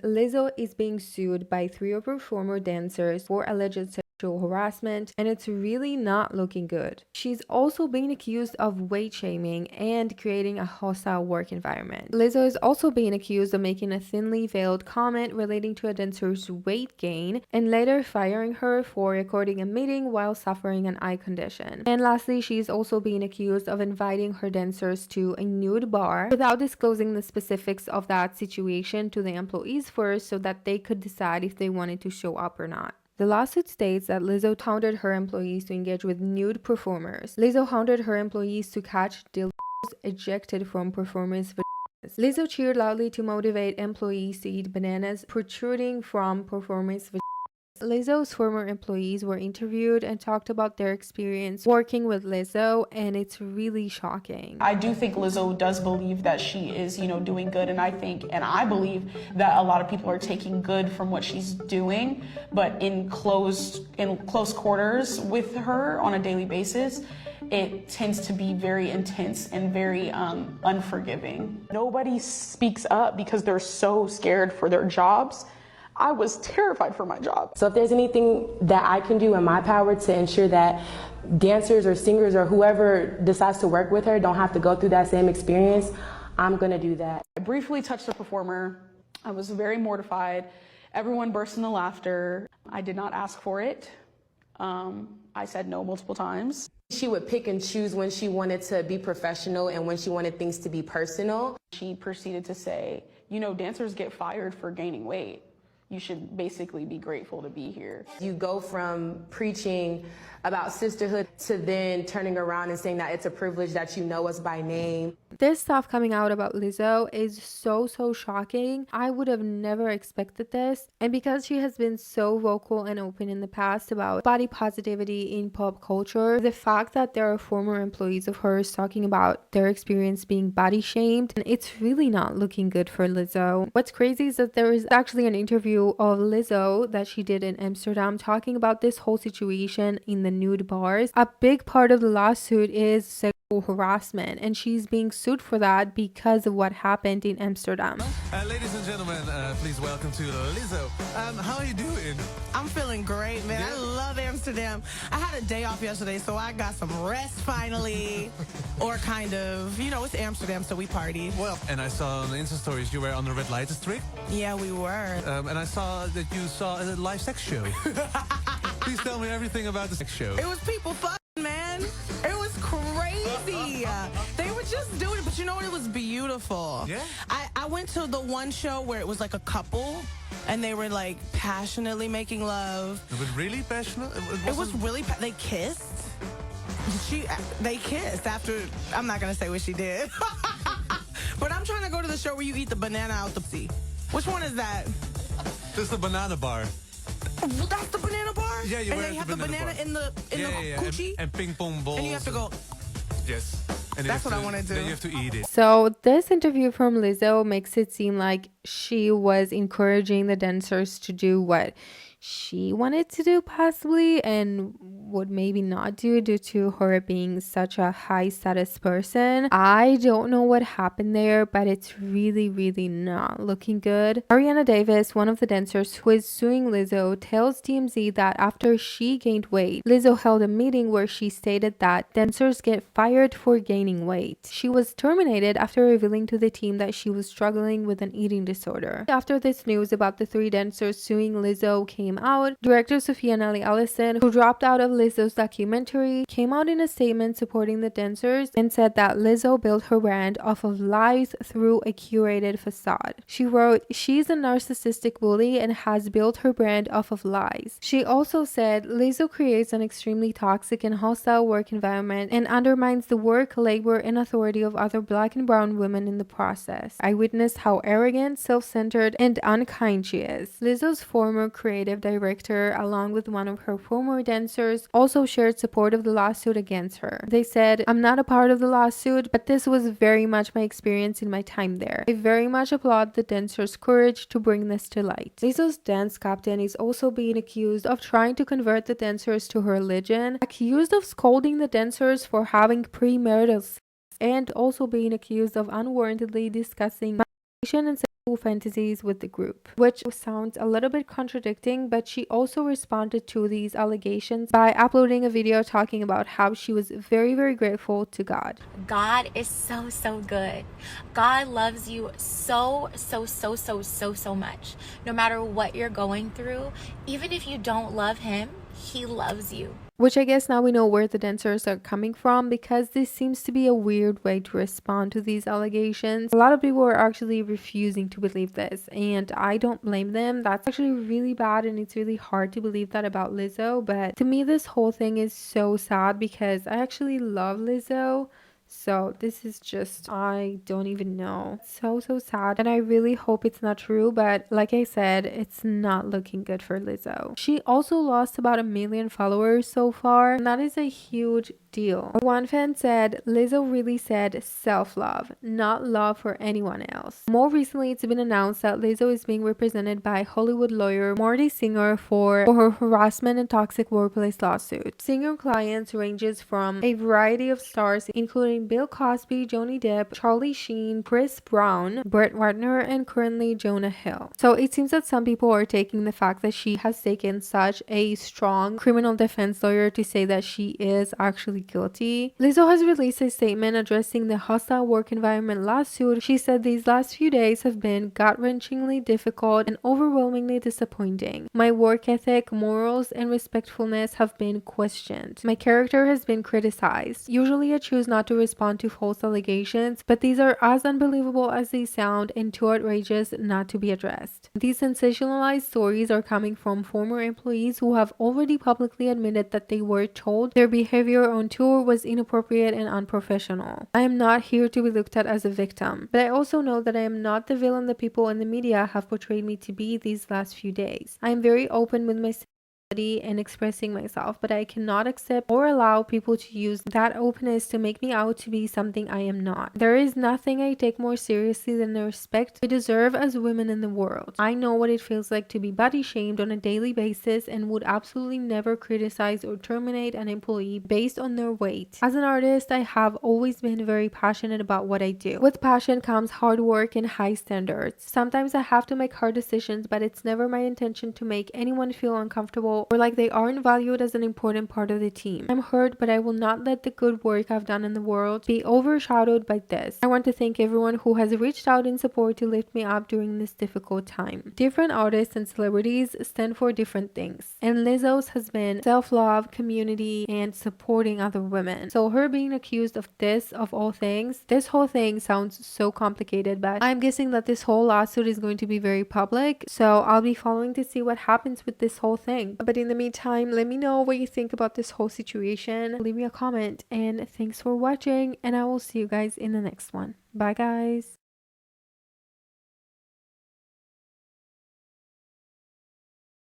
Lizzo is being sued by 3 of her former dancers for alleged sexual harassment, and it's really not looking good. She's also being accused of weight shaming and creating a hostile work environment. Lizzo is also being accused of making a thinly veiled comment relating to a dancer's weight gain and later firing her for recording a meeting while suffering an eye condition. And lastly, she's also being accused of inviting her dancers to a nude bar without disclosing the specifics of that situation to the employees first so that they could decide if they wanted to show up or not. The lawsuit states that Lizzo hounded her employees to engage with nude performers. Lizzo hounded her employees to catch dildos ejected from performers' vaginas. Lizzo cheered loudly to motivate employees to eat bananas protruding from performers' vaginas. Lizzo's former employees were interviewed and talked about their experience working with Lizzo, and it's really shocking. I do think Lizzo does believe that she is, doing good, and I believe that a lot of people are taking good from what she's doing, but in close quarters with her on a daily basis, it tends to be very intense and very unforgiving. Nobody speaks up because they're so scared for their jobs. I was terrified for my job. So if there's anything that I can do in my power to ensure that dancers or singers or whoever decides to work with her don't have to go through that same experience, I'm gonna do that. I briefly touched a performer. I was very mortified. Everyone burst into laughter. I did not ask for it. I said no multiple times. She would pick and choose when she wanted to be professional and when she wanted things to be personal. She proceeded to say, dancers get fired for gaining weight. You should basically be grateful to be here. You go from preaching about sisterhood to then turning around and saying that it's a privilege that you know us by name. This stuff coming out about Lizzo is so shocking. I would have never expected this. And because she has been so vocal and open in the past about body positivity in pop culture, the fact that there are former employees of hers talking about their experience being body shamed, it's really not looking good for Lizzo. What's crazy is that there is actually an interview of Lizzo that she did in Amsterdam talking about this whole situation in the nude bars. A big part of the lawsuit is sexual harassment, and she's being sued for that because of what happened in Amsterdam. Ladies and gentlemen, please welcome to Lizzo. How are you doing? I'm feeling great, man. I love Amsterdam. I had a day off yesterday, so I got some rest finally. Or kind of. It's Amsterdam, so we party. Well, and I saw on the Insta stories you were on the red light district. Yeah, we were. And I saw that you saw a live sex show. Please tell me everything about the sex show. It was people fucking, man. It was crazy. They were just doing it, but you know what? It was beautiful. Yeah? I went to the one show where it was like a couple, and they were like passionately making love. It was really passionate? It was really, they kissed. They kissed after, I'm not going to say what she did. But I'm trying to go to the show where you eat the banana out the sea. Which one is that? This is the banana bar. That's the banana bar? Yeah, you and were they at have the the banana bar. in the coochie? And ping pong balls. And you have to go. Yes. And That's what I want to do. Then you have to eat it. So this interview from Lizzo makes it seem like she was encouraging the dancers to do what she wanted to do possibly, and would maybe not do due to her being such a high status person. I don't know what happened there, but it's really not looking good. Ariana Davis, one of the dancers who is suing Lizzo, tells TMZ that after she gained weight, Lizzo held a meeting where she stated that dancers get fired for gaining weight. She was terminated after revealing to the team that she was struggling with an eating disorder. After this news about the 3 dancers suing Lizzo came out, director Sophia Nellie Allison, who dropped out of Lizzo's documentary, came out in a statement supporting the dancers and said that Lizzo built her brand off of lies through a curated facade. She wrote, "She's a narcissistic bully and has built her brand off of lies." She also said, "Lizzo creates an extremely toxic and hostile work environment and undermines the work, labor, and authority of other Black and brown women in the process. I witnessed how arrogant, self-centered, and unkind she is." Lizzo's former creative director, along with one of her former dancers, also shared support of the lawsuit against her. They said, "I'm not a part of the lawsuit, but this was very much my experience in my time there. I very much applaud the dancers' courage to bring this to light." Lizzo's dance captain is also being accused of trying to convert the dancers to her religion, accused of scolding the dancers for having premarital sex, and also being accused of unwarrantedly discussing masturbation and fantasies with the group, which sounds a little bit contradicting, but she also responded to these allegations by uploading a video talking about how she was very, very grateful to God. God is so, so good. God loves you so, so, so, so, so, so much. No matter what you're going through, even if you don't love him, he loves you. Which I guess now we know where the dancers are coming from, because this seems to be a weird way to respond to these allegations. A lot of people are actually refusing to believe this, and I don't blame them. That's actually really bad, and it's really hard to believe that about Lizzo. But to me, this whole thing is so sad because I actually love Lizzo. So this is just, I don't even know. So, so sad. And I really hope it's not true. But like I said, it's not looking good for Lizzo. She also lost about 1 million followers so far. And that is a huge deal. One fan said, Lizzo really said self-love, not love for anyone else. More recently, it's been announced that Lizzo is being represented by Hollywood lawyer Marty Singer for her harassment and toxic workplace lawsuit. Singer clients ranges from a variety of stars, including Bill Cosby, Johnny Depp, Charlie Sheen, Chris Brown, Brett Ratner, and currently Jonah Hill. So it seems that some people are taking the fact that she has taken such a strong criminal defense lawyer to say that she is actually guilty. Lizzo has released a statement addressing the hostile work environment lawsuit. She said these last few days have been gut-wrenchingly difficult and overwhelmingly disappointing. My work ethic, morals, and respectfulness have been questioned. My character has been criticized. Usually I choose not to respond to false allegations, but these are as unbelievable as they sound and too outrageous not to be addressed. These sensationalized stories are coming from former employees who have already publicly admitted that they were told their behavior on tour was inappropriate and unprofessional. I am not here to be looked at as a victim, but I also know that I am not the villain the people in the media have portrayed me to be these last few days. I am very open with my and expressing myself, but I cannot accept or allow people to use that openness to make me out to be something I am not. There is nothing I take more seriously than the respect we deserve as women in the world. I know what it feels like to be body shamed on a daily basis and would absolutely never criticize or terminate an employee based on their weight. As an artist, I have always been very passionate about what I do. With passion comes hard work and high standards. Sometimes I have to make hard decisions, but it's never my intention to make anyone feel uncomfortable or like they aren't valued as an important part of the team. I'm hurt, but I will not let the good work I've done in the world be overshadowed by this. I want to thank everyone who has reached out in support to lift me up during this difficult time. Different artists and celebrities stand for different things, and Lizzo's has been self-love, community, and supporting other women. So her being accused of this, of all things, this whole thing sounds so complicated, but I'm guessing that this whole lawsuit is going to be very public, so I'll be following to see what happens with this whole thing. But in the meantime, let me know what you think about this whole situation. Leave me a comment, and thanks for watching, and I will see you guys in the next one. Bye guys.